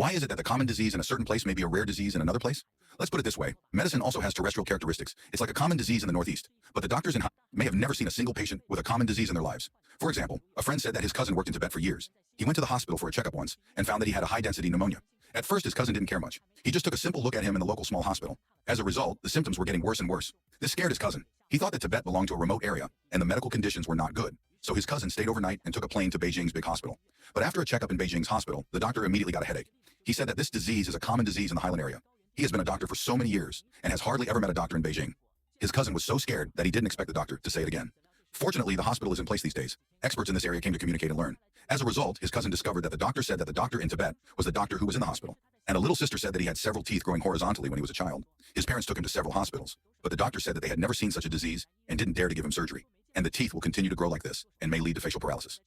Why is it that the common disease in a certain place may be a rare disease in another place? Let's put it this way. Medicine also has terrestrial characteristics. It's like a common disease in the Northeast, but the doctors in may have never seen a single patient with a common disease in their lives. For example, a friend said that his cousin worked in Tibet for years. He went to the hospital for a checkup once and found that he had a high-density pneumonia. At first, his cousin didn't care much. He just took a simple look at him in the local small hospital. As a result, the symptoms were getting worse and worse. This scared his cousin. He thought that Tibet belonged to a remote area, and the medical conditions were not good. So his cousin stayed overnight and took a plane to Beijing's big hospital. But after a checkup in Beijing's hospital, the doctor immediately got a headache. He said that this disease is a common disease in the highland area. He has been a doctor for so many years and has hardly ever met a doctor in Beijing. His cousin was so scared that he didn't expect the doctor to say it again. Fortunately, the hospital is in place these days. Experts in this area came to communicate and learn. As a result, his cousin discovered that the doctor said that the doctor in Tibet was the doctor who was in the hospital. And a little sister said that he had several teeth growing horizontally when he was a child. His parents took him to several hospitals, but the doctor said that they had never seen such a disease and didn't dare to give him surgery. And the teeth will continue to grow like this and may lead to facial paralysis.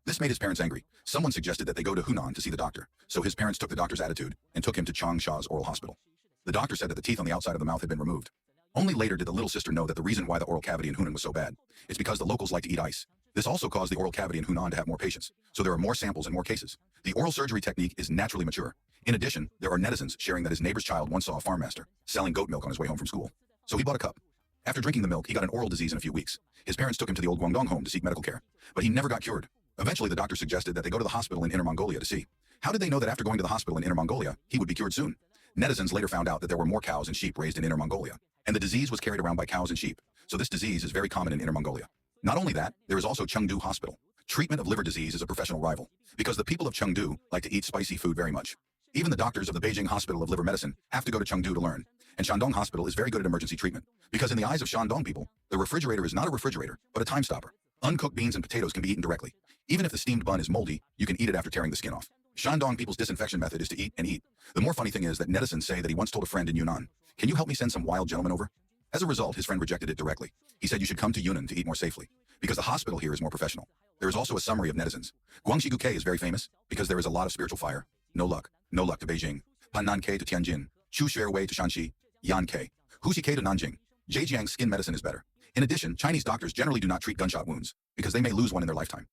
This made his parents angry. Someone suggested that they go to Hunan to see the doctor, so his parents took the doctor's attitude and took him to Changsha's oral hospital. The doctor said that the teeth on the outside of the mouth had been removed. Only later did the little sister know that the reason why the oral cavity in Hunan was so bad is because the locals like to eat ice. This also caused the oral cavity in Hunan to have more patients, so there are more samples and more cases. The oral surgery technique is naturally mature. In addition, there are netizens sharing that his neighbor's child once saw a farm master selling goat milk on his way home from school. So he bought a cup. After drinking the milk, he got an oral disease in a few weeks. His parents took him to the old Guangdong home to seek medical care, but he never got cured. Eventually, the doctor suggested that they go to the hospital in Inner Mongolia to see. How did they know that after going to the hospital in Inner Mongolia, he would be cured soon? Netizens later found out that there were more cows and sheep raised in Inner Mongolia, and the disease was carried around by cows and sheep. So this disease is very common in Inner Mongolia. Not only that, there is also Chengdu Hospital. Treatment of liver disease is a professional rival, because the people of Chengdu like to eat spicy food very much. Even the doctors of the Beijing Hospital of Liver Medicine have to go to Chengdu to learn. And Shandong Hospital is very good at emergency treatment, because in the eyes of Shandong people, the refrigerator is not a refrigerator, but a time stopper. Uncooked beans and potatoes can be eaten directly. Even if the steamed bun is moldy, you can eat it after tearing the skin off. Shandong people's disinfection method is to eat and eat. The more funny thing is that netizens say that he once told a friend in Yunnan, "Can you help me send some wild gentlemen over?" As a result, his friend rejected it directly. He said you should come to Yunnan to eat more safely, because the hospital here is more professional. There is also a summary of netizens. Guangxi Guke is very famous, because there is a lot of spiritual fire. No luck to Beijing. Pannan K to Tianjin, Chu Wei to Shanxi, Yan K, Huxi K to Nanjing. Zhejiang's skin medicine is better. In addition, Chinese doctors generally do not treat gunshot wounds, because they may lose one in their lifetime.